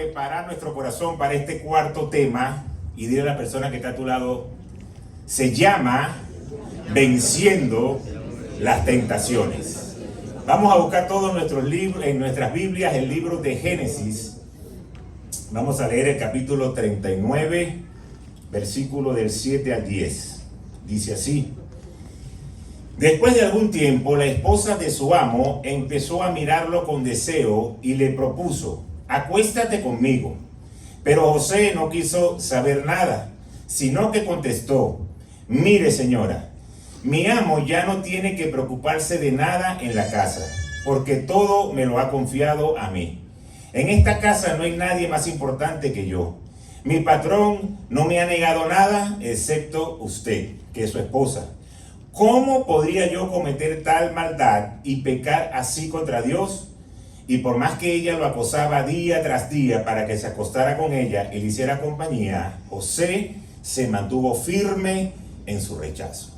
preparar nuestro corazón para este cuarto tema y dile a la persona que está a tu lado, se llama Venciendo las Tentaciones. Vamos a buscar todos nuestros libros, en nuestras Biblias, el libro de Génesis. Vamos a leer el capítulo 39, versículo del 7 al 10. Dice así: Después de algún tiempo, la esposa de su amo empezó a mirarlo con deseo y le propuso: acuéstate conmigo. Pero José no quiso saber nada, sino que contestó: mire, señora, mi amo ya no tiene que preocuparse de nada en la casa, porque todo me lo ha confiado a mí. En esta casa no hay nadie más importante que yo. Mi patrón no me ha negado nada, excepto usted, que es su esposa. ¿Cómo podría yo cometer tal maldad y pecar así contra Dios? Y por más que ella lo acosaba día tras día para que se acostara con ella y le hiciera compañía, José se mantuvo firme en su rechazo.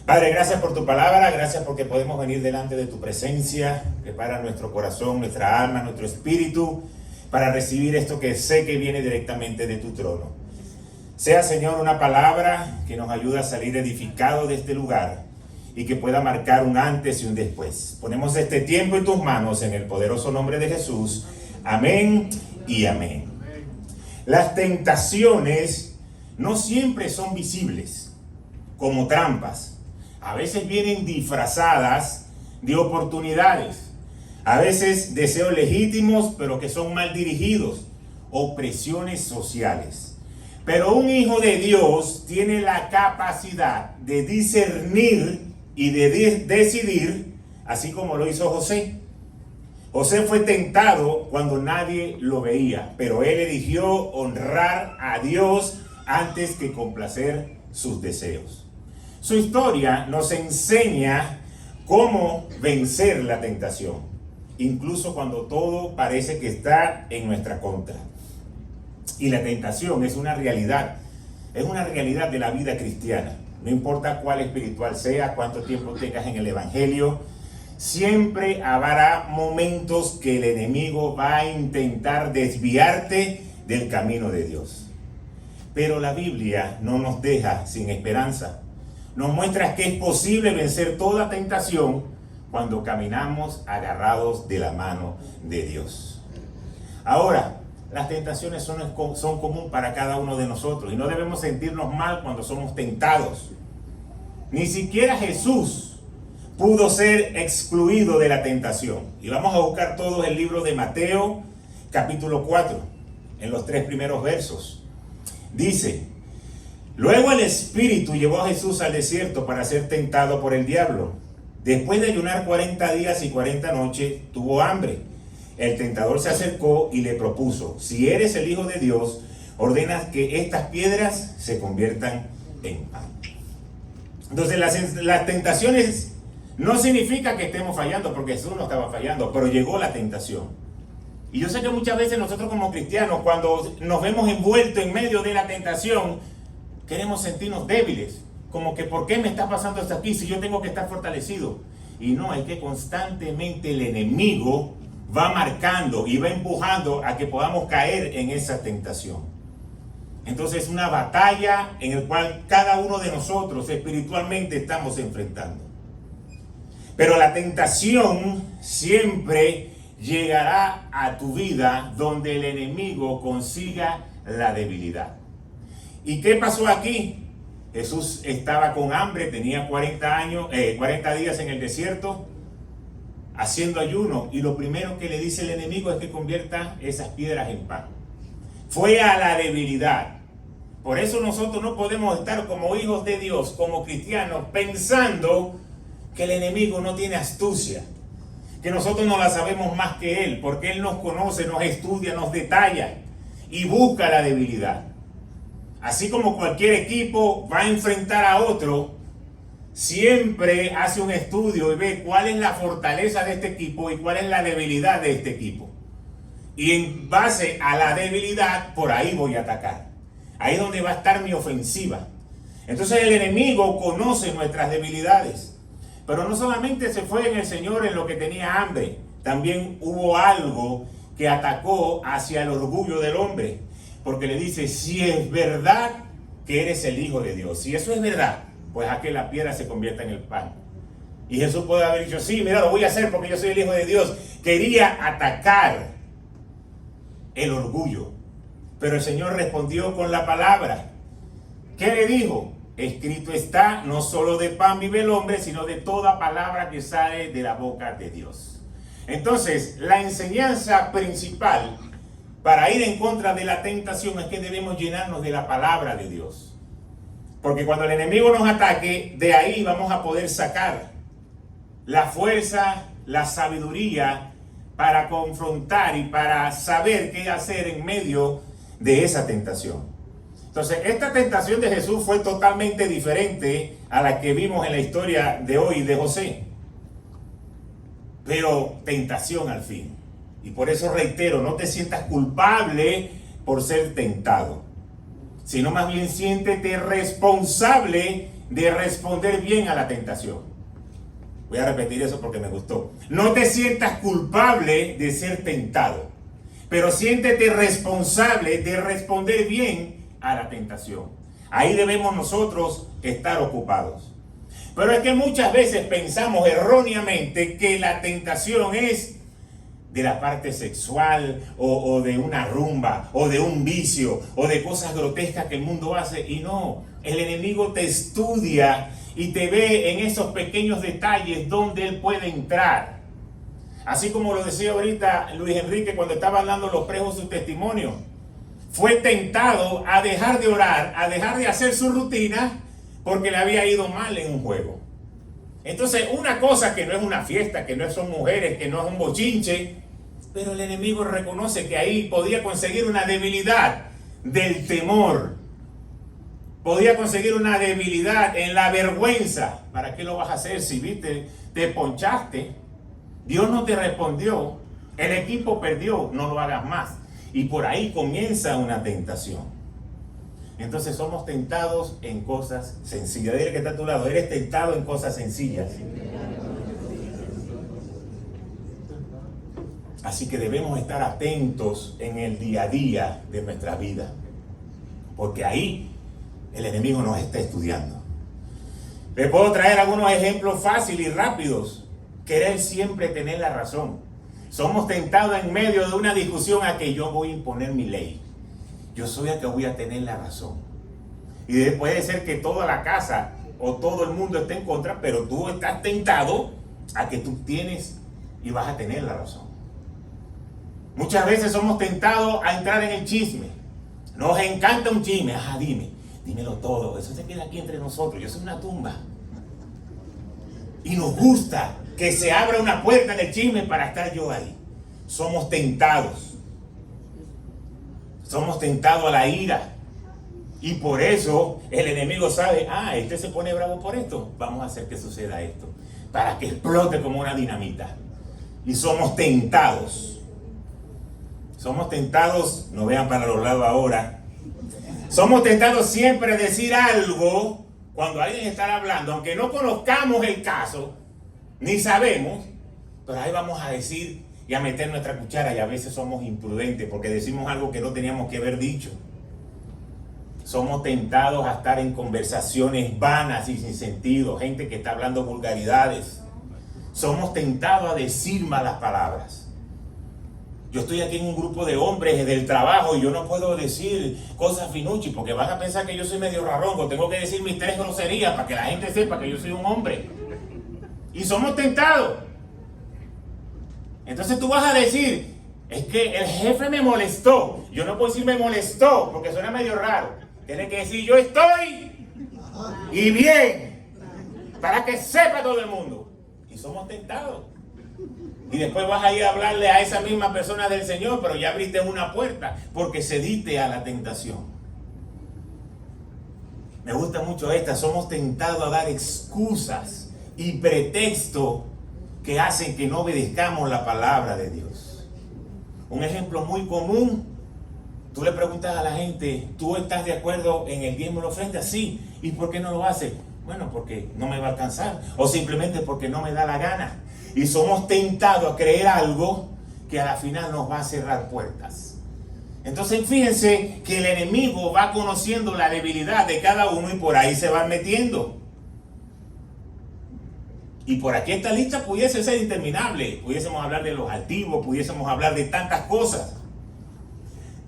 Padre, gracias por tu palabra, gracias porque podemos venir delante de tu presencia. Prepara nuestro corazón, nuestra alma, nuestro espíritu para recibir esto que sé que viene directamente de tu trono. Sea, Señor, una palabra que nos ayude a salir edificados de este lugar y que pueda marcar un antes y un después. Ponemos este tiempo en tus manos en el poderoso nombre de Jesús. Amén y amén. Las tentaciones no siempre son visibles, como trampas. A veces vienen disfrazadas de oportunidades. A veces deseos legítimos, pero que son mal dirigidos, o presiones sociales. Pero un hijo de Dios tiene la capacidad de discernir y de decidir, así como lo hizo José. José fue tentado cuando nadie lo veía, pero él eligió honrar a Dios antes que complacer sus deseos. Su historia nos enseña cómo vencer la tentación, incluso cuando todo parece que está en nuestra contra. Y la tentación es una realidad de la vida cristiana. No importa cuál espiritual sea, cuánto tiempo tengas en el evangelio, siempre habrá momentos que el enemigo va a intentar desviarte del camino de Dios. Pero la Biblia no nos deja sin esperanza. Nos muestra que es posible vencer toda tentación cuando caminamos agarrados de la mano de Dios. Ahora, las tentaciones son común para cada uno de nosotros y no debemos sentirnos mal cuando somos tentados. Ni siquiera Jesús pudo ser excluido de la tentación. Y vamos a buscar todos el libro de Mateo, capítulo 4, en los 3 primeros versos. Dice: luego el Espíritu llevó a Jesús al desierto para ser tentado por el diablo. Después de ayunar 40 días y 40 noches, tuvo hambre. El tentador se acercó y le propuso: si eres el Hijo de Dios, ordena que estas piedras se conviertan en pan. Entonces las tentaciones no significa que estemos fallando, porque Jesús no estaba fallando, pero llegó la tentación. Y yo sé que muchas veces nosotros como cristianos, cuando nos vemos envueltos en medio de la tentación, queremos sentirnos débiles, como que ¿por qué me está pasando esto aquí si yo tengo que estar fortalecido? Y no, es que constantemente el enemigo va marcando y va empujando a que podamos caer en esa tentación. Entonces es una batalla en la cual cada uno de nosotros espiritualmente estamos enfrentando. Pero la tentación siempre llegará a tu vida donde el enemigo consiga la debilidad. ¿Y qué pasó aquí? Jesús estaba con hambre, tenía 40 días en el desierto, haciendo ayuno, y lo primero que le dice el enemigo es que convierta esas piedras en pan. Fue a la debilidad. Por eso nosotros no podemos estar como hijos de Dios, como cristianos, pensando que el enemigo no tiene astucia, que nosotros no la sabemos más que él, porque él nos conoce, nos estudia, nos detalla y busca la debilidad. Así como cualquier equipo va a enfrentar a otro, siempre hace un estudio y ve cuál es la fortaleza de este equipo y cuál es la debilidad de este equipo. Y en base a la debilidad, por ahí voy a atacar. Ahí es donde va a estar mi ofensiva. Entonces el enemigo conoce nuestras debilidades. Pero no solamente se fue en el Señor en lo que tenía hambre, también hubo algo que atacó hacia el orgullo del hombre, porque le dice, si es verdad que eres el Hijo de Dios, si eso es verdad, pues haz que la piedra se convierta en el pan. Y Jesús puede haber dicho, sí, mira, lo voy a hacer porque yo soy el Hijo de Dios. Quería atacar el orgullo, pero el Señor respondió con la palabra. ¿Qué le dijo? Escrito está, no solo de pan vive el hombre, sino de toda palabra que sale de la boca de Dios. Entonces, la enseñanza principal para ir en contra de la tentación es que debemos llenarnos de la palabra de Dios. Porque cuando el enemigo nos ataque, de ahí vamos a poder sacar la fuerza, la sabiduría para confrontar y para saber qué hacer en medio de esa tentación. Entonces, esta tentación de Jesús fue totalmente diferente a la que vimos en la historia de hoy de José. Pero tentación al fin. Y por eso reitero, no te sientas culpable por ser tentado, sino más bien siéntete responsable de responder bien a la tentación. Voy a repetir eso porque me gustó. No te sientas culpable de ser tentado, pero siéntete responsable de responder bien a la tentación. Ahí debemos nosotros estar ocupados. Pero es que muchas veces pensamos erróneamente que la tentación es de la parte sexual o de una rumba o de un vicio o de cosas grotescas que el mundo hace, y no, el enemigo te estudia y te ve en esos pequeños detalles donde él puede entrar. Así como lo decía ahorita Luis Enrique cuando estaba dando los prejos su testimonio. Fue tentado a dejar de orar, a dejar de hacer su rutina porque le había ido mal en un juego. Entonces, una cosa que no es una fiesta, que no son mujeres, que no es un bochinche, pero el enemigo reconoce que ahí podía conseguir una debilidad del temor. Podía conseguir una debilidad en la vergüenza. ¿Para qué lo vas a hacer si viste, te ponchaste? Dios no te respondió, el equipo perdió, no lo hagas más. Y por ahí comienza una tentación. Entonces somos tentados en cosas sencillas. Dile que está a tu lado, eres tentado en cosas sencillas. Así que debemos estar atentos en el día a día de nuestra vida, porque ahí el enemigo nos está estudiando. Le puedo traer algunos ejemplos fáciles y rápidos. Querer siempre tener la razón. Somos tentados en medio de una discusión a que yo voy a imponer mi ley. Yo soy el que voy a tener la razón. Y puede ser que toda la casa o todo el mundo esté en contra, pero tú estás tentado a que tú tienes y vas a tener la razón. Muchas veces somos tentados a entrar en el chisme. Nos encanta un chisme. Ajá, dímelo todo. Eso se queda aquí entre nosotros. Yo soy una tumba. Y nos gusta que se abra una puerta en el chisme para estar yo ahí. Somos tentados. Somos tentados a la ira. Y por eso el enemigo sabe, este se pone bravo por esto. Vamos a hacer que suceda esto. Para que explote como una dinamita. Y somos tentados. Somos tentados, no vean para los lados ahora. Somos tentados siempre a decir algo cuando alguien está hablando, aunque no conozcamos el caso, ni sabemos, pero ahí vamos a decir y a meter nuestra cuchara, y a veces somos imprudentes porque decimos algo que no teníamos que haber dicho. Somos tentados a estar en conversaciones vanas y sin sentido, gente que está hablando vulgaridades. Somos tentados a decir malas palabras. Yo estoy aquí en un grupo de hombres del trabajo y yo no puedo decir cosas finuchi porque van a pensar que yo soy medio rarongo. Tengo que decir mis 3 groserías para que la gente sepa que yo soy un hombre. Y somos tentados. Entonces tú vas a decir, es que el jefe me molestó. Yo no puedo decir me molestó porque suena medio raro. Tienes que decir yo estoy y bien, para que sepa todo el mundo. Y somos tentados. Y después vas a ir a hablarle a esa misma persona del Señor, pero ya abriste una puerta porque cediste a la tentación. Me gusta mucho esta. Somos tentados a dar excusas y pretextos que hacen que no obedezcamos la palabra de Dios. Un ejemplo muy común. Tú le preguntas a la gente, ¿tú estás de acuerdo en el diezmo y la ofrenda? Sí. ¿Y por qué no lo hace? Bueno, porque no me va a alcanzar. O simplemente porque no me da la gana. Y somos tentados a creer algo que a la final nos va a cerrar puertas. Entonces fíjense que el enemigo va conociendo la debilidad de cada uno y por ahí se van metiendo. Y por aquí esta lista pudiese ser interminable. Pudiésemos hablar de los altivos, pudiésemos hablar de tantas cosas.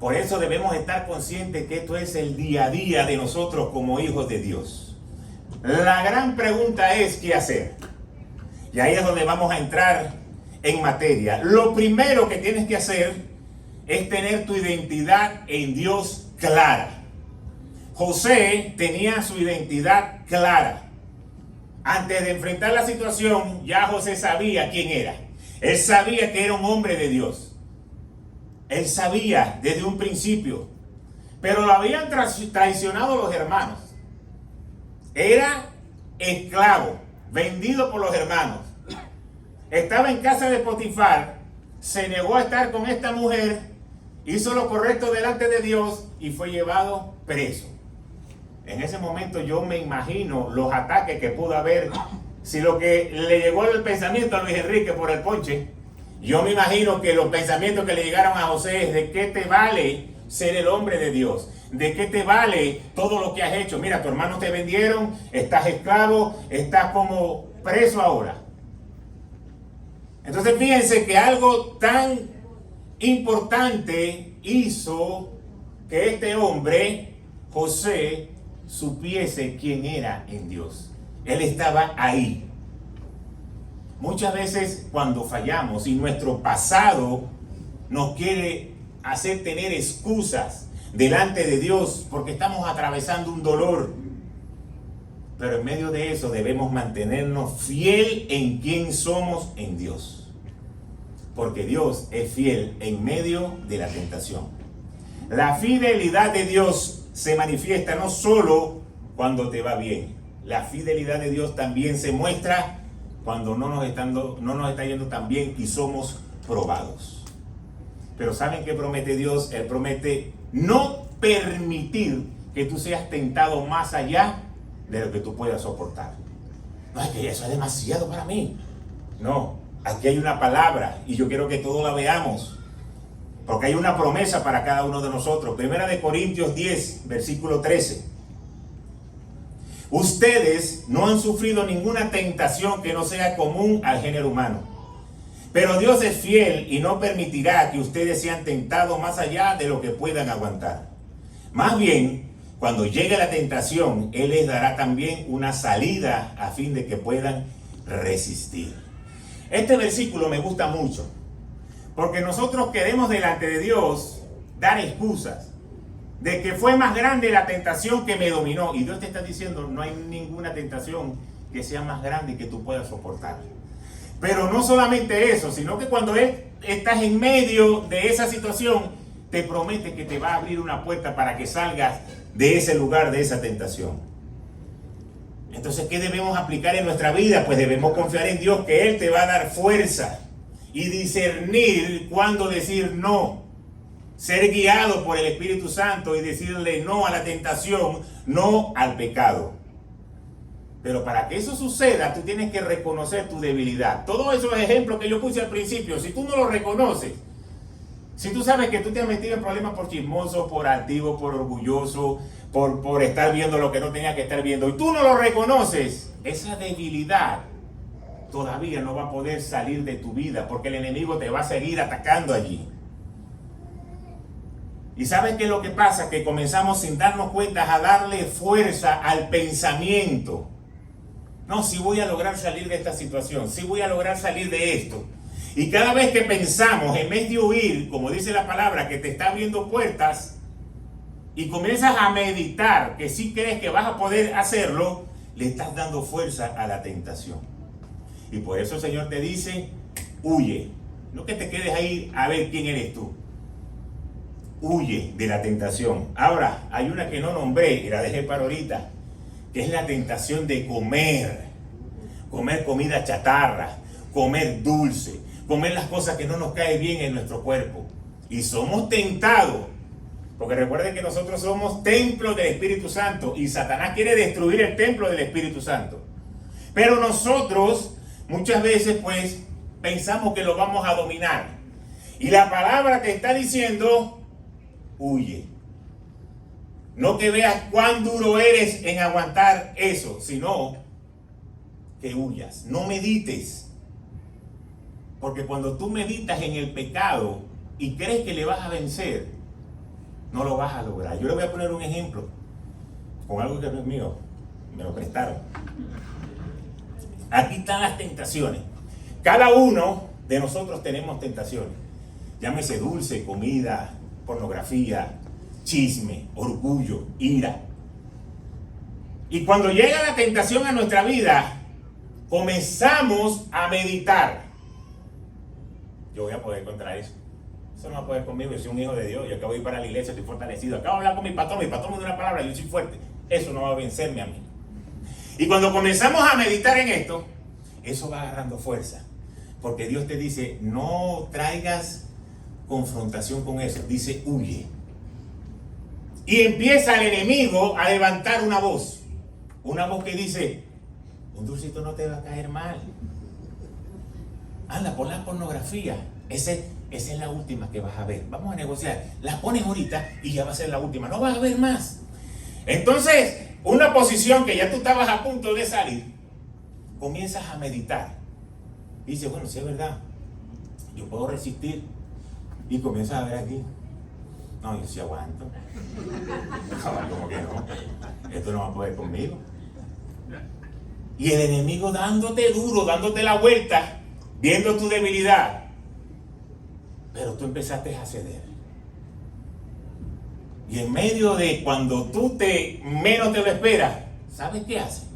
Por eso debemos estar conscientes que esto es el día a día de nosotros como hijos de Dios. La gran pregunta es ¿qué hacer? Y ahí es donde vamos a entrar en materia. Lo primero que tienes que hacer es tener tu identidad en Dios clara. José tenía su identidad clara. Antes de enfrentar la situación, ya José sabía quién era. Él sabía que era un hombre de Dios. Él sabía desde un principio. Pero lo habían traicionado los hermanos. Era esclavo, vendido por los hermanos. Estaba en casa de Potifar, se negó a estar con esta mujer, hizo lo correcto delante de Dios y fue llevado preso. En ese momento yo me imagino los ataques que pudo haber. Si lo que le llegó el pensamiento a Luis Enrique por el ponche, yo me imagino que los pensamientos que le llegaron a José es: ¿de qué te vale ser el hombre de Dios? ¿De qué te vale todo lo que has hecho? Mira, tus hermanos te vendieron, estás esclavo, estás como preso ahora. Entonces fíjense que algo tan importante hizo que este hombre, José, supiese quién era en Dios. Él estaba ahí. Muchas veces cuando fallamos y nuestro pasado nos quiere hacer tener excusas delante de Dios porque estamos atravesando un dolor, pero en medio de eso debemos mantenernos fiel en quién somos en Dios, porque Dios es fiel en medio de la tentación. La fidelidad de Dios se manifiesta no solo cuando te va bien. La fidelidad de Dios también se muestra cuando no nos está yendo tan bien y somos probados. Pero ¿saben qué promete Dios? Él promete no permitir que tú seas tentado más allá de lo que tú puedas soportar. No, es que eso es demasiado para mí. No, aquí hay una palabra y yo quiero que todos la veamos, porque hay una promesa para cada uno de nosotros. Primera de Corintios 10, versículo 13. Ustedes no han sufrido ninguna tentación que no sea común al género humano. Pero Dios es fiel y no permitirá que ustedes sean tentados más allá de lo que puedan aguantar. Más bien, cuando llegue la tentación, Él les dará también una salida a fin de que puedan resistir. Este versículo me gusta mucho, porque nosotros queremos delante de Dios dar excusas de que fue más grande la tentación que me dominó. Y Dios te está diciendo, no hay ninguna tentación que sea más grande y que tú puedas soportar. Pero no solamente eso, sino que cuando estás en medio de esa situación, te promete que te va a abrir una puerta para que salgas de ese lugar, de esa tentación. Entonces, ¿qué debemos aplicar en nuestra vida? Pues debemos confiar en Dios, que Él te va a dar fuerza y discernir cuándo decir no. Ser guiado por el Espíritu Santo y decirle no a la tentación, no al pecado. Pero para que eso suceda, tú tienes que reconocer tu debilidad. Todos esos ejemplos que yo puse al principio, si tú no los reconoces, si tú sabes que tú te has metido en problemas por chismoso, por altivo, por orgulloso, por estar viendo lo que no tenías que estar viendo, y tú no lo reconoces, esa debilidad todavía no va a poder salir de tu vida, porque el enemigo te va a seguir atacando allí. Y ¿sabes qué es lo que pasa? Que comenzamos sin darnos cuenta a darle fuerza al pensamiento. No, sí voy a lograr salir de esta situación, sí voy a lograr salir de esto. Y cada vez que pensamos, en vez de huir, como dice la palabra, que te está abriendo puertas, y comienzas a meditar que sí crees que vas a poder hacerlo, le estás dando fuerza a la tentación. Y por eso el Señor te dice, huye. No que te quedes ahí a ver quién eres tú. Huye de la tentación. Ahora, hay una que no nombré y la dejé para ahorita, que es la tentación de comer comida chatarra, comer dulce, comer las cosas que no nos caen bien en nuestro cuerpo. Y somos tentados, porque recuerden que nosotros somos templo del Espíritu Santo y Satanás quiere destruir el templo del Espíritu Santo. Pero nosotros muchas veces pues pensamos que lo vamos a dominar. Y la palabra te está diciendo, huye. No que veas cuán duro eres en aguantar eso, sino que huyas. No medites. Porque cuando tú meditas en el pecado y crees que le vas a vencer, no lo vas a lograr. Yo le voy a poner un ejemplo con algo que no es mío, me lo prestaron. Aquí están las tentaciones. Cada uno de nosotros tenemos tentaciones. Llámese dulce, comida, pornografía, chisme, orgullo, ira. Y cuando llega la tentación a nuestra vida, comenzamos a meditar. Yo voy a poder contra eso. Eso no va a poder conmigo, yo soy un hijo de Dios, yo acabo de ir para la iglesia, estoy fortalecido. Acabo de hablar con mi pastor me dio una palabra, yo soy fuerte. Eso no va a vencerme a mí. Y cuando comenzamos a meditar en esto, eso va agarrando fuerza. Porque Dios te dice, no traigas confrontación con eso. Dice, huye. Y empieza el enemigo a levantar una voz. Una voz que dice, un dulcito no te va a caer mal. Anda, pon la pornografía. Esa es la última que vas a ver. Vamos a negociar. La pones ahorita y ya va a ser la última. No vas a ver más. Entonces, una posición que ya tú estabas a punto de salir, comienzas a meditar. Y dices, bueno, si es verdad, yo puedo resistir. Y comienzas a ver aquí. No, yo sí aguanto. ¿Cómo que no? Esto no va a poder conmigo. Y el enemigo dándote duro, dándote la vuelta, viendo tu debilidad. Pero tú empezaste a ceder. Y en medio de cuando tú menos te lo esperas, ¿sabes qué hace?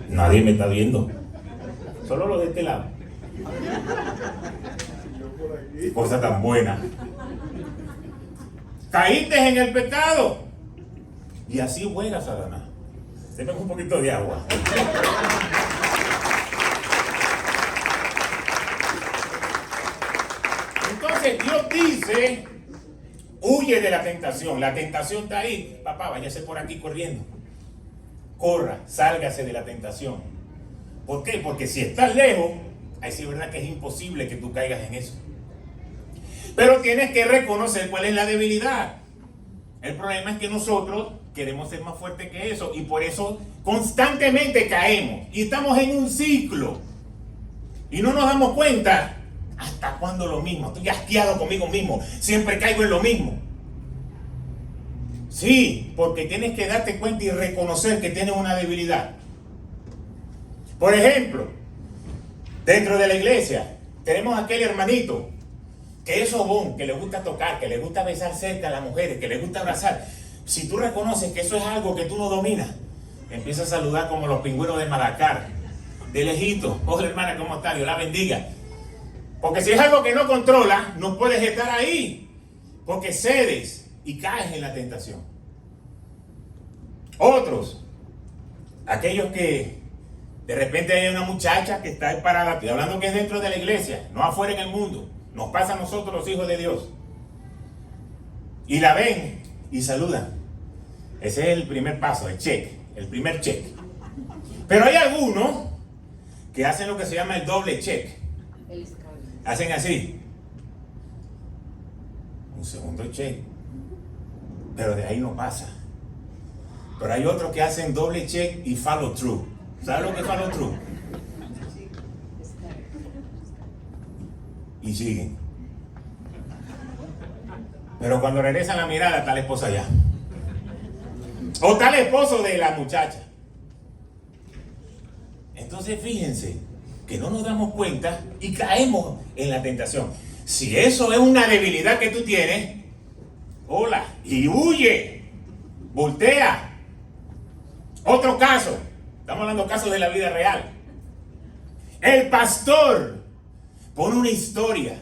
Nadie me está viendo. Solo los de este lado. Cosa tan buena. Caíste en el pecado. Y así juega Satanás. Deme un poquito de agua. Entonces Dios dice, huye de la tentación. La tentación está ahí. Papá, váyase por aquí corriendo. Corra, sálgase de la tentación. ¿Por qué? Porque si estás lejos, ahí sí es verdad que es imposible que tú caigas en eso. Pero tienes que reconocer cuál es la debilidad. El problema es que nosotros queremos ser más fuertes que eso y por eso constantemente caemos y estamos en un ciclo y no nos damos cuenta hasta cuándo lo mismo. Estoy asqueado conmigo mismo, siempre caigo en lo mismo. Sí, porque tienes que darte cuenta y reconocer que tienes una debilidad. Por ejemplo, dentro de la iglesia tenemos aquel hermanito que es sobón, que le gusta tocar, que le gusta besar cerca a las mujeres, que le gusta abrazar. Si tú reconoces que eso es algo que tú no dominas, empieza a saludar como los pingüinos de Madagascar, de lejito. Hola hermana, ¿cómo está? Dios la bendiga. Porque si es algo que no controla, no puedes estar ahí, porque cedes y caes en la tentación. Otros, aquellos que de repente hay una muchacha que está parada, estoy hablando que es dentro de la iglesia, no afuera en el mundo. Nos pasa a nosotros los hijos de Dios. Y la ven y saludan. Ese es el primer paso, el check, el primer check. Pero hay algunos que hacen lo que se llama el doble check. Hacen así. Un segundo check. Pero de ahí no pasa. Pero hay otros que hacen doble check y follow through. ¿Sabes lo que es follow through? Y siguen. Pero cuando regresan la mirada, está la esposa allá. O está el esposo de la muchacha. Entonces fíjense que no nos damos cuenta y caemos en la tentación. Si eso es una debilidad que tú tienes, hola, y huye, voltea. Otro caso, estamos hablando de casos de la vida real. El pastor pon una historia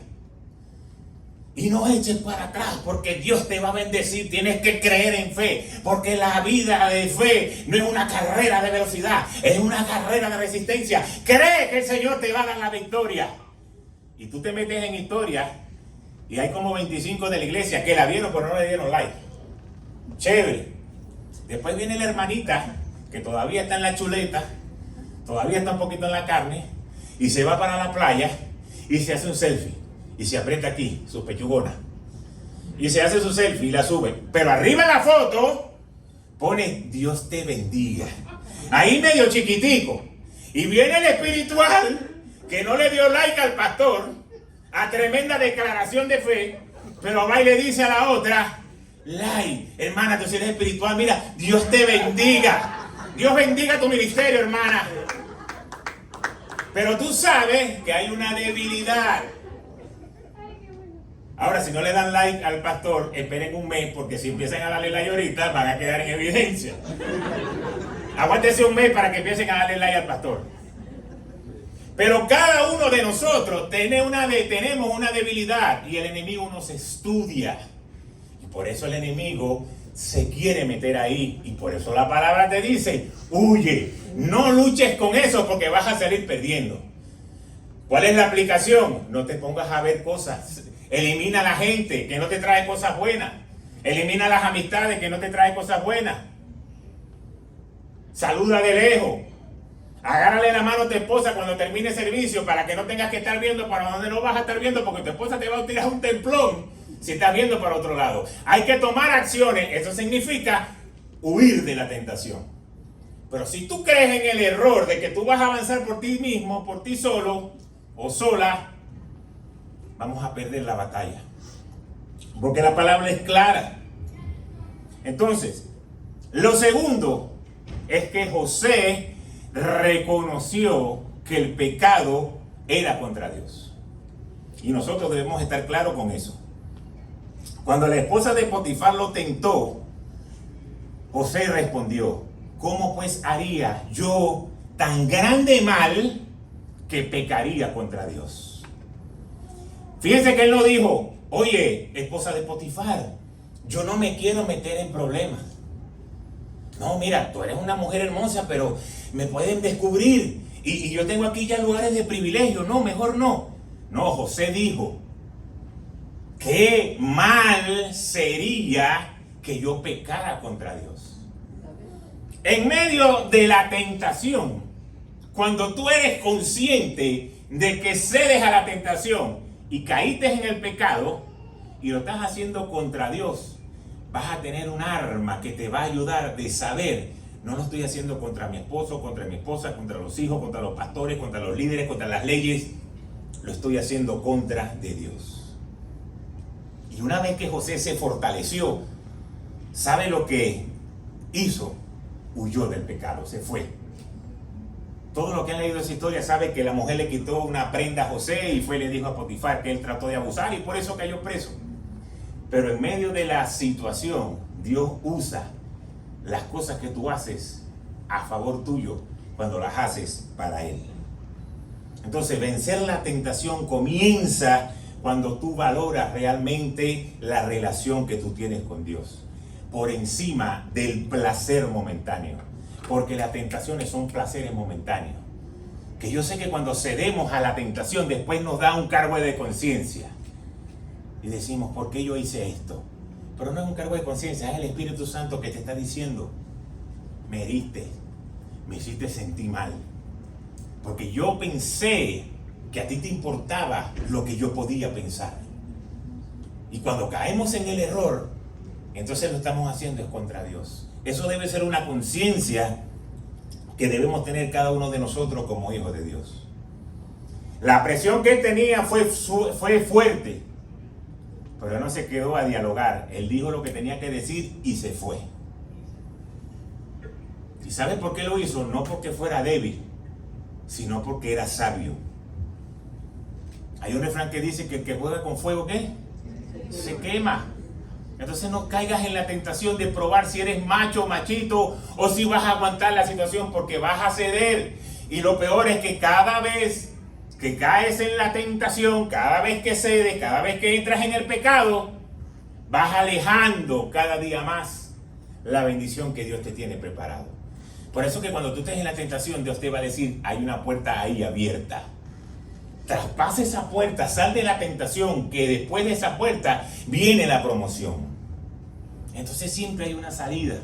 y no eches para atrás porque Dios te va a bendecir. Tienes que creer en fe porque la vida de fe no es una carrera de velocidad, es una carrera de resistencia. Cree que el Señor te va a dar la victoria y tú te metes en historia y hay como 25 de la iglesia que la vieron pero no le dieron like. Chévere. Después viene la hermanita que todavía está en la chuleta todavía está un poquito en la carne, y se va para la playa y se hace un selfie y se aprieta aquí su pechugona y se hace su selfie y la sube, pero arriba en la foto pone Dios te bendiga, ahí medio chiquitico, y viene el espiritual que no le dio like al pastor a tremenda declaración de fe, pero va y le dice a la otra: like, hermana, tú eres espiritual, mira, Dios te bendiga, Dios bendiga tu ministerio, hermana. Pero tú sabes que hay una debilidad. Ahora, si no le dan like al pastor, esperen un mes, porque si empiezan a darle like ahorita, van a quedar en evidencia. Aguántese un mes para que empiecen a darle like al pastor. Pero cada uno de nosotros tenemos una debilidad, y el enemigo nos estudia. Y por eso el enemigo se quiere meter ahí, y por eso la palabra te dice: huye, no luches con eso porque vas a salir perdiendo. ¿Cuál es la aplicación? No te pongas a ver cosas. Elimina a la gente que no te trae cosas buenas. Elimina las amistades que no te traen cosas buenas. Saluda de lejos. Agárrale la mano a tu esposa cuando termine el servicio, para que no tengas que estar viendo para donde no vas a estar viendo, porque tu esposa te va a tirar un templón si estás viendo para otro lado. Hay que tomar acciones. Eso significa huir de la tentación. Pero si tú crees en el error de que tú vas a avanzar por ti mismo, por ti solo o sola, vamos a perder la batalla. Porque la palabra es clara. Entonces, lo segundo es que José reconoció que el pecado era contra Dios. Y nosotros debemos estar claros con eso. Cuando la esposa de Potifar lo tentó, José respondió: ¿cómo pues haría yo tan grande mal que pecaría contra Dios? Fíjense que él no dijo: oye, esposa de Potifar, yo no me quiero meter en problemas. No, mira, tú eres una mujer hermosa, pero me pueden descubrir. Y yo tengo aquí ya lugares de privilegio. No, mejor no. No, José dijo: qué mal sería que yo pecara contra Dios. En medio de la tentación, cuando tú eres consciente de que cedes a la tentación y caíste en el pecado y lo estás haciendo contra Dios, vas a tener un arma que te va a ayudar de saber: no lo estoy haciendo contra mi esposo, contra mi esposa, contra los hijos, contra los pastores, contra los líderes, contra las leyes. Lo estoy haciendo contra de Dios. Y una vez que José se fortaleció, ¿sabe lo que hizo? Huyó del pecado, se fue. Todo lo que han leído esa historia sabe que la mujer le quitó una prenda a José y fue y le dijo a Potifar que él trató de abusar y por eso cayó preso. Pero en medio de la situación, Dios usa las cosas que tú haces a favor tuyo cuando las haces para Él. Entonces, vencer la tentación comienza cuando tú valoras realmente la relación que tú tienes con Dios, por encima del placer momentáneo, porque las tentaciones son placeres momentáneos, que yo sé que cuando cedemos a la tentación después nos da un cargo de conciencia y decimos: ¿por qué yo hice esto? Pero no es un cargo de conciencia, es el Espíritu Santo que te está diciendo: me heriste, me hiciste sentir mal, porque yo pensé que a ti te importaba lo que yo podía pensar. Y cuando caemos en el error, entonces lo estamos haciendo es contra Dios. Eso debe ser una conciencia que debemos tener cada uno de nosotros como hijos de Dios. La presión que él tenía fue fuerte, pero no se quedó a dialogar. Él dijo lo que tenía que decir y se fue. ¿Y sabe por qué lo hizo? No porque fuera débil, sino porque era sabio. Hay un refrán que dice que el que juega con fuego, ¿qué? Se quema. Entonces no caigas en la tentación de probar si eres macho o machito o si vas a aguantar la situación, porque vas a ceder. Y lo peor es que cada vez que caes en la tentación, cada vez que cedes, cada vez que entras en el pecado, vas alejando cada día más la bendición que Dios te tiene preparado. Por eso que cuando tú estés en la tentación, Dios te va a decir: hay una puerta ahí abierta. Traspasa esa puerta, sal de la tentación, que después de esa puerta viene la promoción. Entonces siempre hay una salida.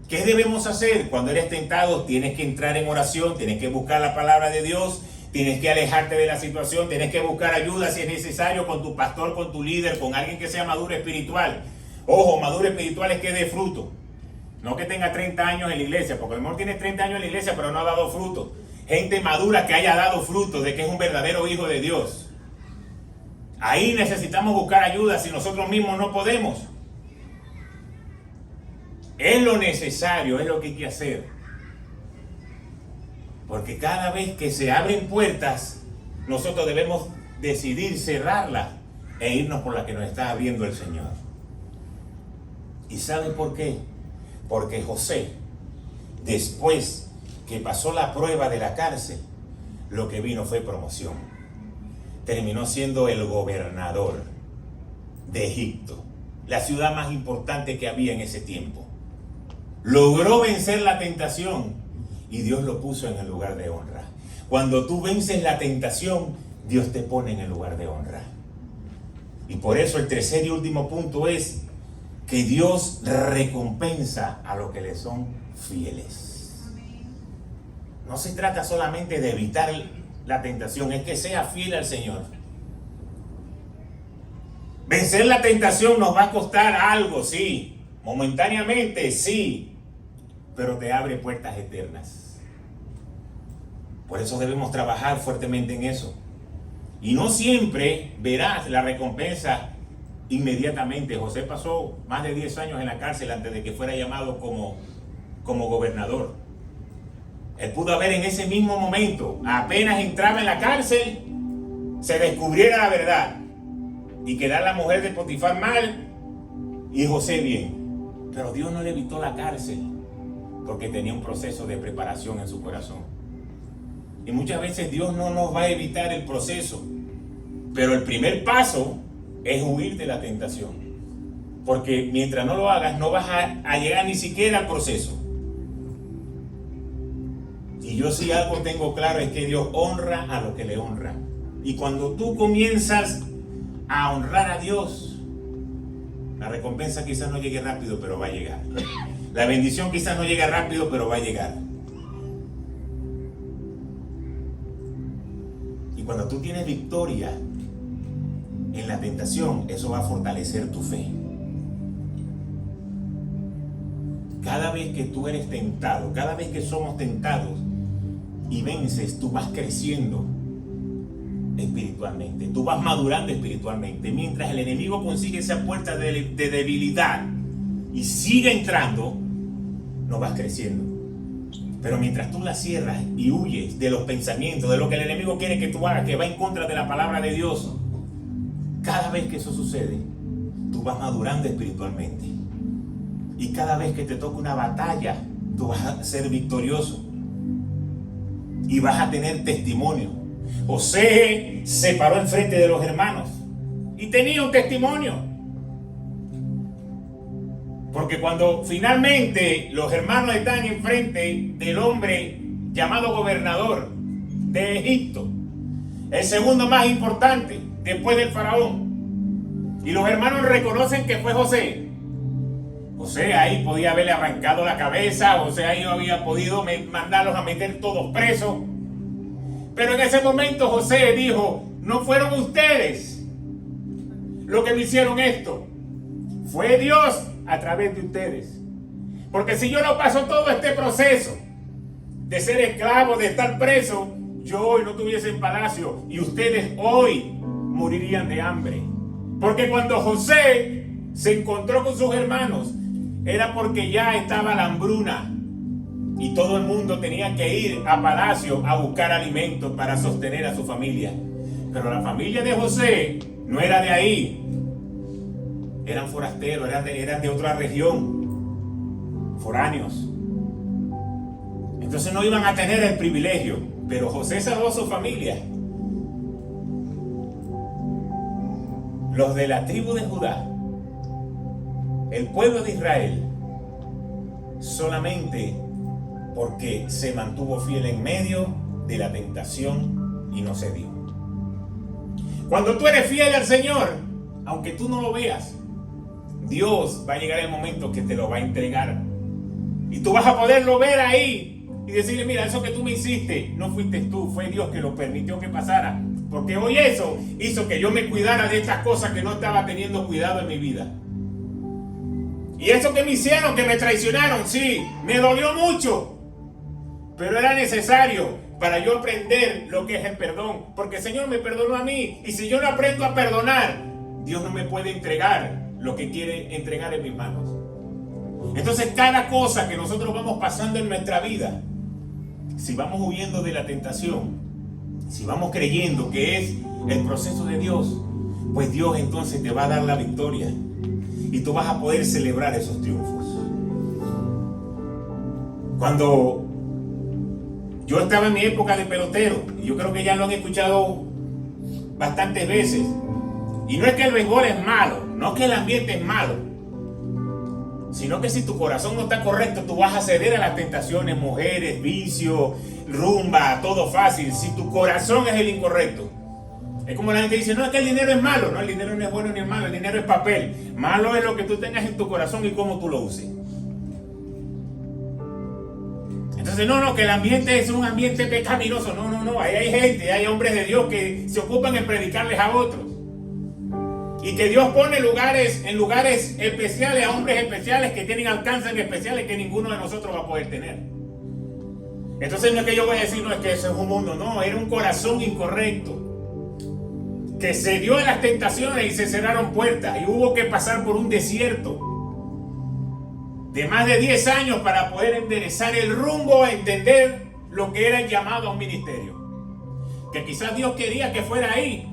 ¿Qué debemos hacer? Cuando eres tentado, tienes que entrar en oración, tienes que buscar la palabra de Dios, tienes que alejarte de la situación, tienes que buscar ayuda si es necesario con tu pastor, con tu líder, con alguien que sea maduro espiritual. Ojo, maduro espiritual es que dé fruto. No que tenga 30 años en la iglesia, porque a lo mejor tienes 30 años en la iglesia, pero no ha dado fruto. Gente madura que haya dado fruto, de que es un verdadero hijo de Dios. Ahí necesitamos buscar ayuda si nosotros mismos no podemos. Es lo necesario, es lo que hay que hacer. Porque cada vez que se abren puertas, nosotros debemos decidir cerrarlas e irnos por la que nos está abriendo el Señor. ¿Y saben por qué? Porque José, después que pasó la prueba de la cárcel, lo que vino fue promoción. Terminó siendo el gobernador de Egipto, la ciudad más importante que había en ese tiempo. Logró vencer la tentación y Dios lo puso en el lugar de honra. Cuando tú vences la tentación, Dios te pone en el lugar de honra. Y por eso el tercer y último punto es que Dios recompensa a los que le son fieles. No se trata solamente de evitar la tentación, es que sea fiel al Señor. Vencer la tentación nos va a costar algo, sí. Momentáneamente, sí. Pero te abre puertas eternas. Por eso debemos trabajar fuertemente en eso. Y no siempre verás la recompensa inmediatamente. José pasó más de 10 años en la cárcel antes de que fuera llamado como gobernador. Él pudo haber en ese mismo momento, apenas entraba en la cárcel, se descubriera la verdad y quedar la mujer de Potifar mal y José bien. Pero Dios no le evitó la cárcel porque tenía un proceso de preparación en su corazón. Y muchas veces Dios no nos va a evitar el proceso, pero el primer paso es huir de la tentación, porque mientras no lo hagas no vas a llegar ni siquiera al proceso. Y yo sí algo tengo claro, es que Dios honra a los que le honran. Y cuando tú comienzas a honrar a Dios, la recompensa quizás no llegue rápido, pero va a llegar. La bendición quizás no llegue rápido, pero va a llegar. Y cuando tú tienes victoria en la tentación, eso va a fortalecer tu fe. Cada vez que tú eres tentado, cada vez que somos tentados y vences, tú vas creciendo espiritualmente, tú vas madurando espiritualmente. Mientras el enemigo consigue esa puerta de debilidad y sigue entrando, no vas creciendo. Pero mientras tú la cierras y huyes de los pensamientos, de lo que el enemigo quiere que tú hagas, que va en contra de la palabra de Dios, cada vez que eso sucede, tú vas madurando espiritualmente. Y cada vez que te toca una batalla, tú vas a ser victorioso. Y vas a tener testimonio. José se paró enfrente de los hermanos y tenía un testimonio. Porque cuando finalmente los hermanos están enfrente del hombre llamado gobernador de Egipto, el segundo más importante después del faraón, y los hermanos reconocen que fue José. José ahí podía haberle arrancado la cabeza, José ahí había podido mandarlos a meter todos presos. Pero en ese momento José dijo: no fueron ustedes los que me hicieron esto, fue Dios a través de ustedes. Porque si yo no paso todo este proceso de ser esclavo, de estar preso, yo hoy no estuviese en palacio y ustedes hoy morirían de hambre. Porque cuando José se encontró con sus hermanos, era porque ya estaba la hambruna y todo el mundo tenía que ir a palacio a buscar alimentos para sostener a su familia. Pero la familia de José no era de ahí, eran forasteros, eran de otra región, foráneos. Entonces no iban a tener el privilegio, pero José salvó a su familia. Los de la tribu de Judá, el pueblo de Israel, solamente porque se mantuvo fiel en medio de la tentación y no cedió. Cuando tú eres fiel al Señor, aunque tú no lo veas, Dios va a llegar el momento que te lo va a entregar. Y tú vas a poderlo ver ahí y decirle, mira, eso que tú me hiciste, no fuiste tú, fue Dios que lo permitió que pasara. Porque hoy eso hizo que yo me cuidara de estas cosas que no estaba teniendo cuidado en mi vida. Y eso que me hicieron, que me traicionaron, sí, me dolió mucho. Pero era necesario para yo aprender lo que es el perdón. Porque el Señor me perdonó a mí. Y si yo no aprendo a perdonar, Dios no me puede entregar lo que quiere entregar en mis manos. Entonces cada cosa que nosotros vamos pasando en nuestra vida, si vamos huyendo de la tentación, si vamos creyendo que es el proceso de Dios, pues Dios entonces te va a dar la victoria y tú vas a poder celebrar esos triunfos. Cuando yo estaba en mi época de pelotero, y yo creo que ya lo han escuchado bastantes veces, y no es que el béisbol es malo, no es que el ambiente es malo, sino que si tu corazón no está correcto, tú vas a ceder a las tentaciones, mujeres, vicios, rumba, todo fácil. Si tu corazón es el incorrecto, es como la gente dice, no, es que el dinero es malo. No, el dinero no es bueno ni es malo, el dinero es papel. Malo es lo que tú tengas en tu corazón y cómo tú lo uses. Entonces, no, que el ambiente es un ambiente pecaminoso. No, ahí hay gente, hay hombres de Dios que se ocupan en predicarles a otros. Y que Dios pone en lugares especiales a hombres especiales que tienen alcances especiales que ninguno de nosotros va a poder tener. Entonces no es que yo voy a decir, no, es que eso es un mundo. No, era un corazón incorrecto que se dio a las tentaciones y se cerraron puertas. Y hubo que pasar por un desierto de más de 10 años para poder enderezar el rumbo, a entender lo que era el llamado a un ministerio. Que quizás Dios quería que fuera ahí,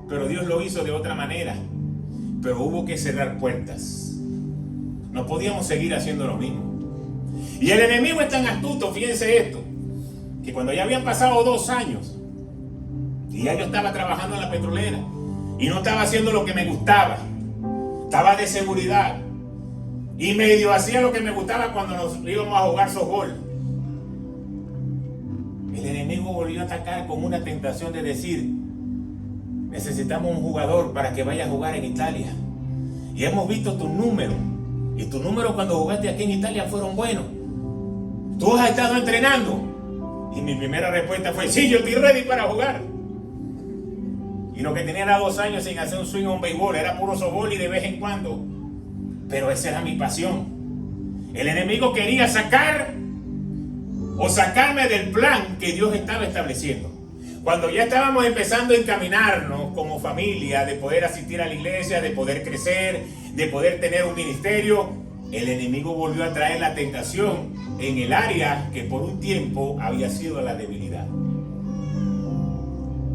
pero Dios lo hizo de otra manera. Pero hubo que cerrar puertas. No podíamos seguir haciendo lo mismo. Y el enemigo es tan astuto, fíjense esto, que cuando ya habían pasado 2 años y ya yo estaba trabajando en la petrolera y no estaba haciendo lo que me gustaba, estaba de seguridad y medio hacía lo que me gustaba cuando nos íbamos a jugar softball, el enemigo volvió a atacar con una tentación de decir, necesitamos un jugador para que vaya a jugar en Italia. Y hemos visto tus números. Y tus números cuando jugaste aquí en Italia fueron buenos. ¿Tú has estado entrenando? Y mi primera respuesta fue, sí, yo estoy ready para jugar. Y lo que tenía era 2 años sin hacer un swing a un béisbol. Era puro softball y de vez en cuando. Pero esa era mi pasión. El enemigo quería sacarme del plan que Dios estaba estableciendo. Cuando ya estábamos empezando a encaminarnos como familia, de poder asistir a la iglesia, de poder crecer, de poder tener un ministerio, el enemigo volvió a traer la tentación en el área que por un tiempo había sido la debilidad.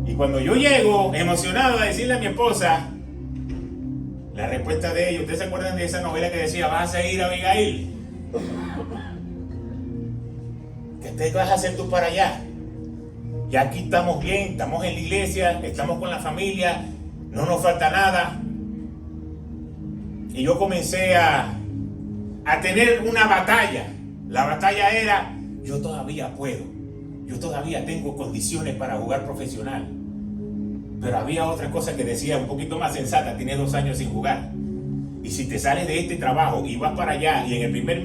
Y cuando yo llego emocionado a decirle a mi esposa, la respuesta de ella, ¿ustedes se acuerdan de esa novela que decía, vas a ir a Abigail? ¿Qué te vas a hacer tú para allá? Ya aquí estamos bien, estamos en la iglesia, estamos con la familia, no nos falta nada. Y yo comencé a tener una batalla. La batalla era, yo todavía puedo, yo todavía tengo condiciones para jugar profesional. Pero había otra cosa que decía un poquito más sensata, tienes 2 años sin jugar. Y si te sales de este trabajo y vas para allá y en el primer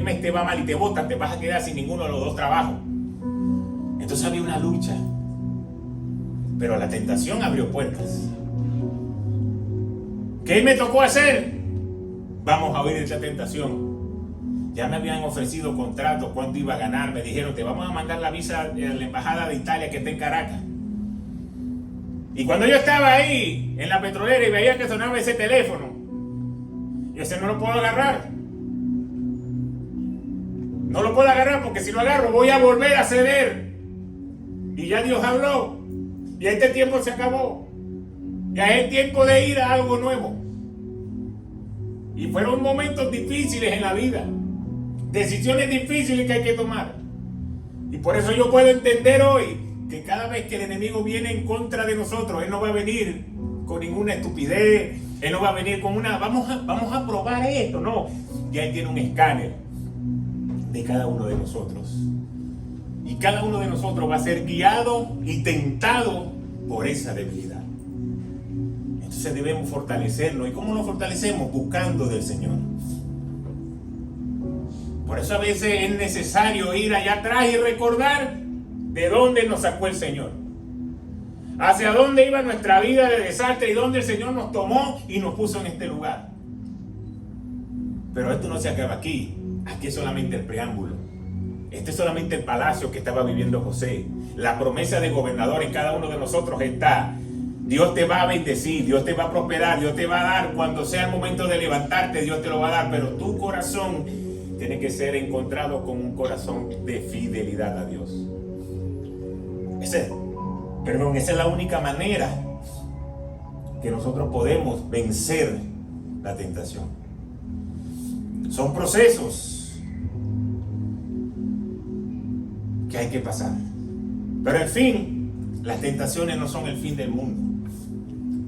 mes te va mal y te botan, te vas a quedar sin ninguno de los 2 trabajos. Entonces había una lucha, pero la tentación abrió puertas. ¿Qué me tocó hacer? Vamos a oír esa tentación. Ya me habían ofrecido contratos, cuánto iba a ganar, me dijeron, te vamos a mandar la visa a la embajada de Italia que está en Caracas. Y cuando yo estaba ahí en la petrolera y veía que sonaba ese teléfono, yo decía, no lo puedo agarrar. No lo puedo agarrar porque si lo agarro voy a volver a ceder. Y ya Dios habló. Y este tiempo se acabó. Ya es tiempo de ir a algo nuevo. Y fueron momentos difíciles en la vida. Decisiones difíciles que hay que tomar. Y por eso yo puedo entender hoy que cada vez que el enemigo viene en contra de nosotros, él no va a venir con ninguna estupidez. Él no va a venir con una, vamos a probar esto. No, ya él tiene un escáner de cada uno de nosotros. Y cada uno de nosotros va a ser guiado y tentado por esa debilidad. Entonces debemos fortalecernos. ¿Y cómo nos fortalecemos? Buscando del Señor. Por eso a veces es necesario ir allá atrás y recordar de dónde nos sacó el Señor. Hacia dónde iba nuestra vida de desastre y dónde el Señor nos tomó y nos puso en este lugar. Pero esto no se acaba aquí. Aquí es solamente el preámbulo. Este es solamente el palacio que estaba viviendo José. La promesa de gobernador en cada uno de nosotros está. Dios te va a bendecir, Dios te va a prosperar, Dios te va a dar. Cuando sea el momento de levantarte, Dios te lo va a dar. Pero tu corazón tiene que ser encontrado con un corazón de fidelidad a Dios. Esa es la única manera que nosotros podemos vencer la tentación. Son procesos que hay que pasar. Pero en fin, las tentaciones no son el fin del mundo.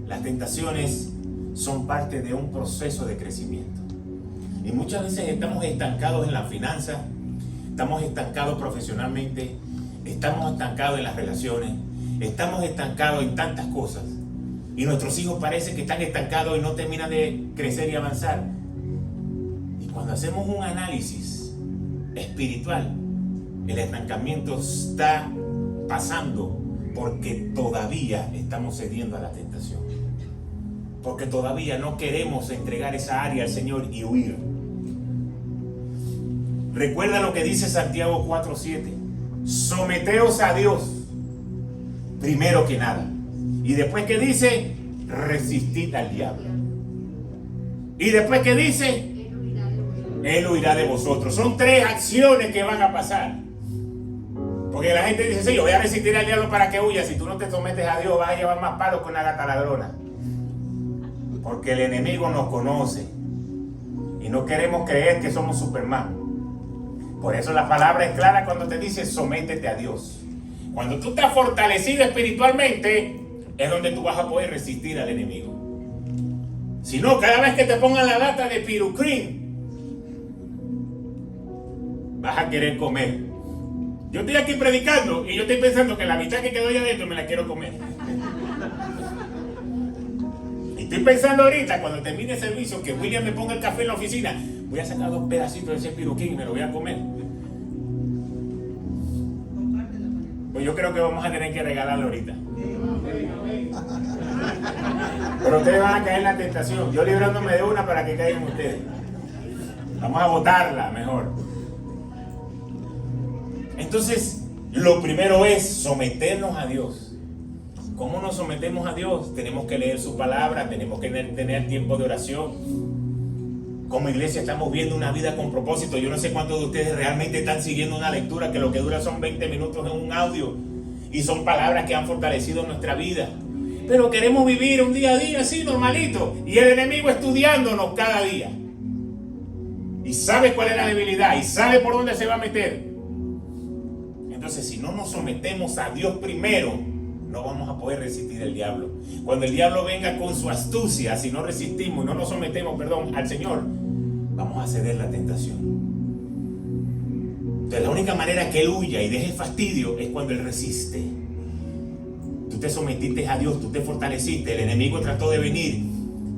Las tentaciones son parte de un proceso de crecimiento. Y muchas veces estamos estancados en la finanza, estamos estancados profesionalmente, estamos estancados en las relaciones, estamos estancados en tantas cosas. Y nuestros hijos parece que están estancados y no terminan de crecer y avanzar. Y cuando hacemos un análisis espiritual, el estancamiento está pasando porque todavía estamos cediendo a la tentación. Porque todavía no queremos entregar esa área al Señor y huir. Recuerda lo que dice Santiago 4:7. Someteos a Dios primero que nada. Y después que dice, resistid al diablo. Y después que dice, Él huirá de vosotros. Son 3 acciones que van a pasar. Porque la gente dice, sí, yo voy a resistir al diablo para que huya. Si tú no te sometes a Dios, vas a llevar más palos que una gata ladrona. Porque el enemigo nos conoce. Y no queremos creer que somos Superman. Por eso la palabra es clara cuando te dice, sométete a Dios. Cuando tú estás fortalecido espiritualmente, es donde tú vas a poder resistir al enemigo. Si no, cada vez que te pongan la lata de pirucrín, vas a querer comer. Yo estoy aquí predicando y yo estoy pensando que la mitad que quedó allá adentro me la quiero comer. Y estoy pensando ahorita, cuando termine el servicio, que William me ponga el café en la oficina, voy a sacar 2 pedacitos de ese piruquín y me lo voy a comer. Pues yo creo que vamos a tener que regalarlo ahorita. Pero ustedes van a caer en la tentación. Yo librándome de una para que caigan ustedes. Vamos a botarla mejor. Entonces, lo primero es someternos a Dios. ¿Cómo nos sometemos a Dios? Tenemos que leer su palabra, tenemos que tener tiempo de oración. Como iglesia estamos viendo una vida con propósito. Yo no sé cuántos de ustedes realmente están siguiendo una lectura que lo que dura son 20 minutos en un audio. Y son palabras que han fortalecido nuestra vida. Pero queremos vivir un día a día así, normalito. Y el enemigo estudiándonos cada día. Y sabe cuál es la debilidad. Y sabe por dónde se va a meter. Entonces, si no nos sometemos a Dios primero, no vamos a poder resistir al diablo. Cuando el diablo venga con su astucia, si no resistimos y no nos sometemos, al Señor, vamos a ceder la tentación. Entonces, la única manera que Él huya y deje el fastidio es cuando Él resiste. Tú te sometiste a Dios, tú te fortaleciste, el enemigo trató de venir,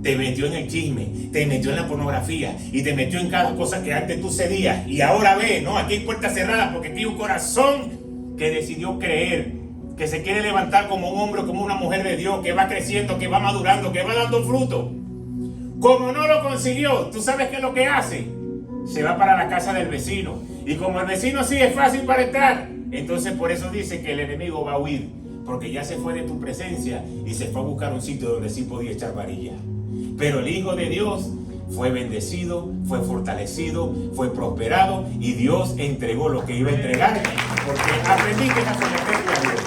te metió en el chisme, te metió en la pornografía y te metió en cada cosa que antes tú cedías. Y ahora ve, no, aquí hay puertas cerradas porque aquí hay un corazón que decidió creer, que se quiere levantar como un hombre, como una mujer de Dios, que va creciendo, que va madurando, que va dando fruto. Como no lo consiguió, ¿tú sabes qué es lo que hace? Se va para la casa del vecino. Y como el vecino sí es fácil para entrar, entonces por eso dice que el enemigo va a huir, porque ya se fue de tu presencia y se fue a buscar un sitio donde sí podía echar varilla. Pero el Hijo de Dios fue bendecido, fue fortalecido, fue prosperado y Dios entregó lo que iba a entregar porque aprendiste a someterte a Dios.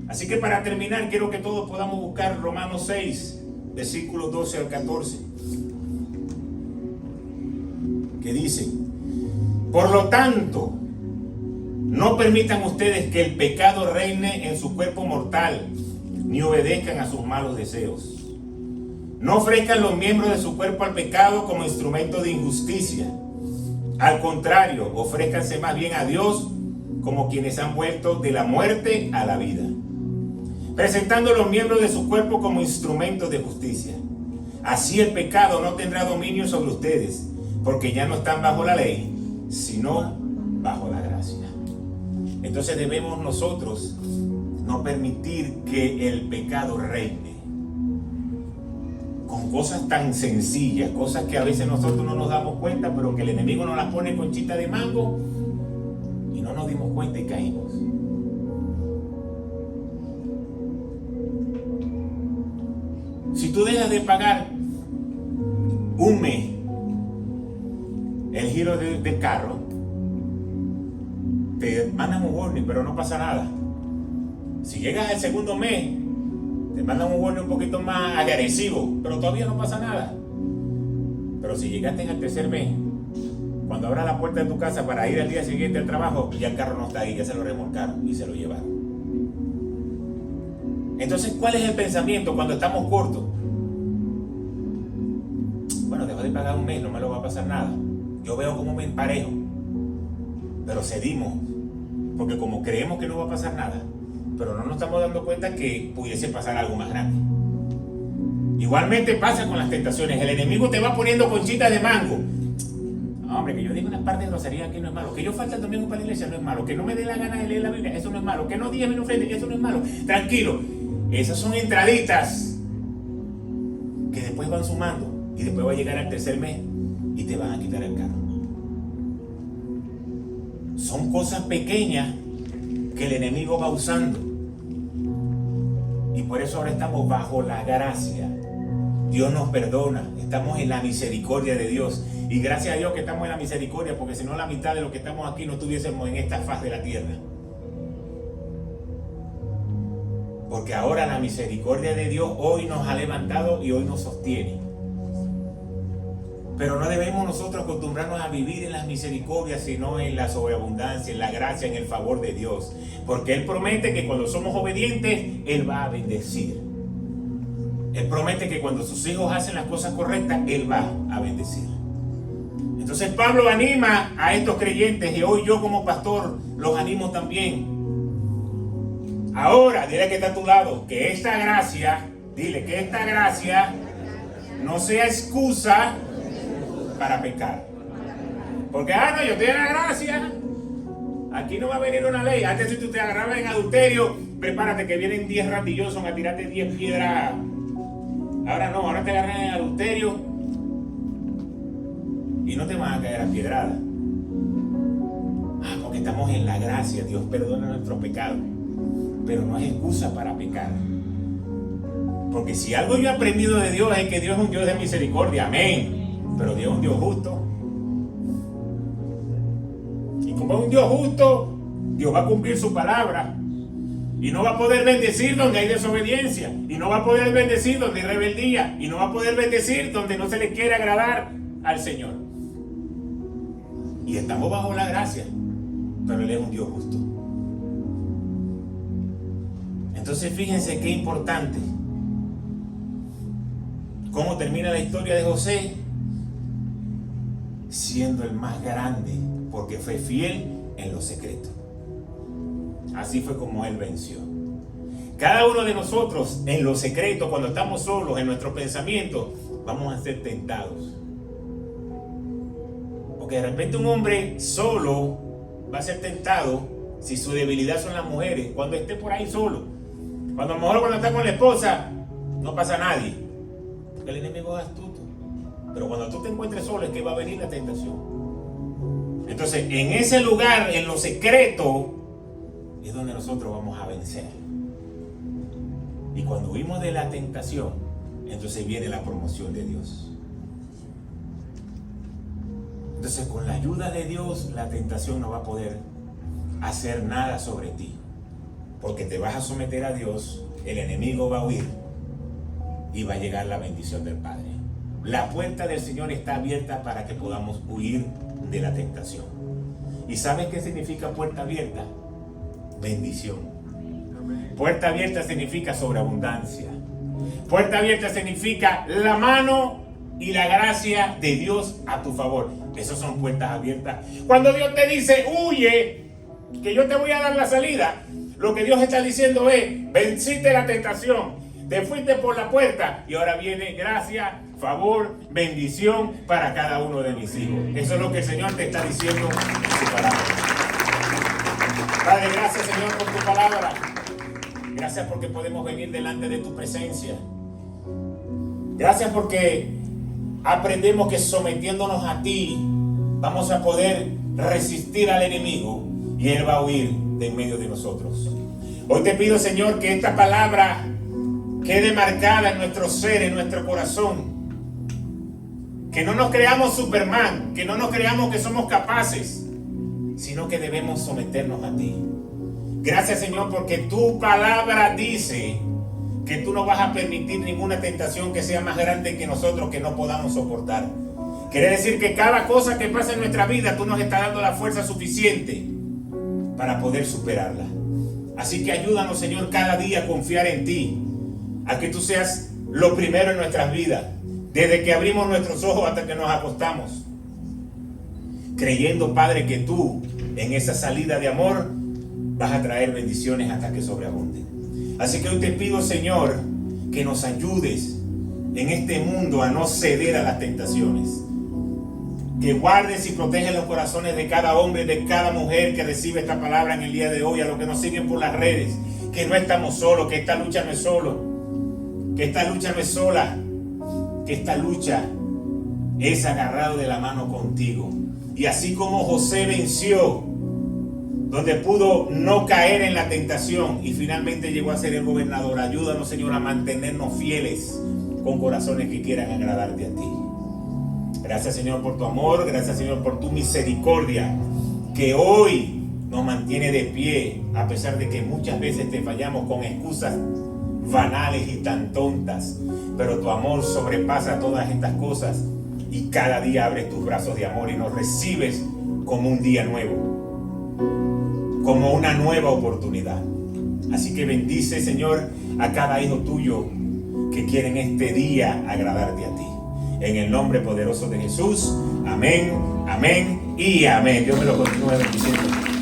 Así que para terminar, quiero que todos podamos buscar Romanos 6, versículos 12 al 14, que dice: por lo tanto, no permitan ustedes que el pecado reine en su cuerpo mortal, ni obedezcan a sus malos deseos. No ofrezcan los miembros de su cuerpo al pecado como instrumento de injusticia. Al contrario, ofrézcanse más bien a Dios como quienes han vuelto de la muerte a la vida. presentando los miembros de su cuerpo como instrumentos de justicia. Así el pecado no tendrá dominio sobre ustedes, porque ya no están bajo la ley, sino bajo la gracia. Entonces debemos nosotros no permitir que el pecado reine con cosas tan sencillas, cosas que a veces nosotros no nos damos cuenta, pero que el enemigo nos las pone con chita de mango y no nos dimos cuenta y caímos. Si tú dejas de pagar un mes el giro del carro, te mandan un warning, pero no pasa nada. Si llegas al segundo mes, te mandan un warning un poquito más agresivo, pero todavía no pasa nada. Pero si llegaste al tercer mes, cuando abras la puerta de tu casa para ir al día siguiente al trabajo, ya el carro no está ahí, ya se lo remolcaron y se lo llevaron. Entonces, ¿cuál es el pensamiento cuando estamos cortos? Bueno, dejo de pagar un mes, no me lo va a pasar nada. Yo veo cómo me emparejo, pero cedimos, porque como creemos que no va a pasar nada, pero no nos estamos dando cuenta que pudiese pasar algo más grande. Igualmente pasa con las tentaciones. El enemigo te va poniendo conchitas de mango. Hombre, que yo diga una parte de grosería aquí no es malo. Que yo falte el domingo para la iglesia no es malo. Que no me dé la gana de leer la Biblia, eso no es malo. Que no diga mi ofrenda, eso no es malo. Tranquilo. Esas son entraditas que después van sumando. Y después va a llegar al tercer mes y te van a quitar el carro. Son cosas pequeñas que el enemigo va usando. Y por eso ahora estamos bajo la gracia. Dios nos perdona. Estamos en la misericordia de Dios. Y gracias a Dios que estamos en la misericordia, porque si no la mitad de lo que estamos aquí no estuviésemos en esta faz de la tierra. Porque ahora la misericordia de Dios hoy nos ha levantado y hoy nos sostiene. Pero no debemos nosotros acostumbrarnos a vivir en las misericordias, sino en la sobreabundancia, en la gracia, en el favor de Dios. Porque Él promete que cuando somos obedientes, Él va a bendecir. Él promete que cuando sus hijos hacen las cosas correctas, Él va a bendecir. Entonces Pablo anima a estos creyentes, y hoy yo como pastor los animo también. Ahora, dile que está a tu lado, que esta gracia, dile que esta gracia no sea excusa para pecar. Porque, no, yo estoy en la gracia. Aquí no va a venir una ley. Antes, si tú te agarrabas en adulterio, prepárate que vienen 10 ratillosos a tirarte 10 piedras. Ahora no, ahora te agarran en adulterio y no te van a caer a piedradas. Porque estamos en la gracia. Dios perdona nuestros pecados, pero no es excusa para pecar. Porque si algo yo he aprendido de Dios es que Dios es un Dios de misericordia, amén. Pero Dios es un Dios justo. Y como es un Dios justo, Dios va a cumplir su palabra. Y no va a poder bendecir donde hay desobediencia. Y no va a poder bendecir donde hay rebeldía. Y no va a poder bendecir donde no se le quiere agradar al Señor. Y estamos bajo la gracia, pero Él es un Dios justo. Entonces fíjense qué importante. ¿Cómo termina la historia de José? Siendo el más grande, porque fue fiel en lo secreto. Así fue como él venció. Cada uno de nosotros en lo secreto, cuando estamos solos en nuestros pensamientos, vamos a ser tentados. Porque de repente un hombre solo va a ser tentado si su debilidad son las mujeres, cuando esté por ahí solo. Cuando a lo mejor cuando está con la esposa no pasa nadie, porque el enemigo es astuto. Pero cuando tú te encuentres solo es que va a venir la tentación. Entonces, en ese lugar, en lo secreto, es donde nosotros vamos a vencer. Y cuando huimos de la tentación, entonces viene la promoción de Dios. Entonces, con la ayuda de Dios, la tentación no va a poder hacer nada sobre ti. Porque te vas a someter a Dios, el enemigo va a huir y va a llegar la bendición del Padre. La puerta del Señor está abierta para que podamos huir de la tentación. ¿Y sabes qué significa puerta abierta? Bendición. Puerta abierta significa sobreabundancia. Puerta abierta significa la mano y la gracia de Dios a tu favor. Esas son puertas abiertas. Cuando Dios te dice, huye, que yo te voy a dar la salida, Lo que Dios está diciendo es, venciste la tentación, te fuiste por la puerta y ahora viene gracia, favor, bendición para cada uno de mis hijos. Eso es lo que el Señor te está diciendo en su palabra. Padre, gracias, Señor, por tu palabra. Gracias porque podemos venir delante de tu presencia. Gracias porque aprendemos que sometiéndonos a ti vamos a poder resistir al enemigo y él va a huir de en medio de nosotros. Hoy te pido, Señor, que esta palabra quede marcada en nuestro ser, en nuestro corazón. Que no nos creamos Superman, que no nos creamos que somos capaces, sino que debemos someternos a ti. Gracias, Señor, porque tu palabra dice que tú no vas a permitir ninguna tentación que sea más grande que nosotros, que no podamos soportar. Quiere decir que cada cosa que pasa en nuestra vida, tú nos estás dando la fuerza suficiente para poder superarla. Así que ayúdanos, Señor, cada día a confiar en ti, a que tú seas lo primero en nuestras vidas, desde que abrimos nuestros ojos hasta que nos acostamos, creyendo, Padre, que tú en esa salida de amor vas a traer bendiciones hasta que sobreabunden. Así que hoy te pido, Señor, que nos ayudes en este mundo a no ceder a las tentaciones. Que guardes y proteges los corazones de cada hombre, de cada mujer que recibe esta palabra en el día de hoy, a los que nos siguen por las redes, que no estamos solos, que esta lucha no es solo, que esta lucha no es sola, que esta lucha es agarrado de la mano contigo. Y así como José venció, donde pudo no caer en la tentación y finalmente llegó a ser el gobernador, ayúdanos, Señor, a mantenernos fieles con corazones que quieran agradarte a ti. Gracias, Señor, por tu amor. Gracias, Señor, por tu misericordia, que hoy nos mantiene de pie, a pesar de que muchas veces te fallamos con excusas banales y tan tontas. Pero tu amor sobrepasa todas estas cosas y cada día abres tus brazos de amor y nos recibes como un día nuevo, como una nueva oportunidad. Así que bendice, Señor, a cada hijo tuyo que quiere en este día agradarte a ti. En el nombre poderoso de Jesús. Amén, amén y amén. Dios me lo continúe bendiciendo.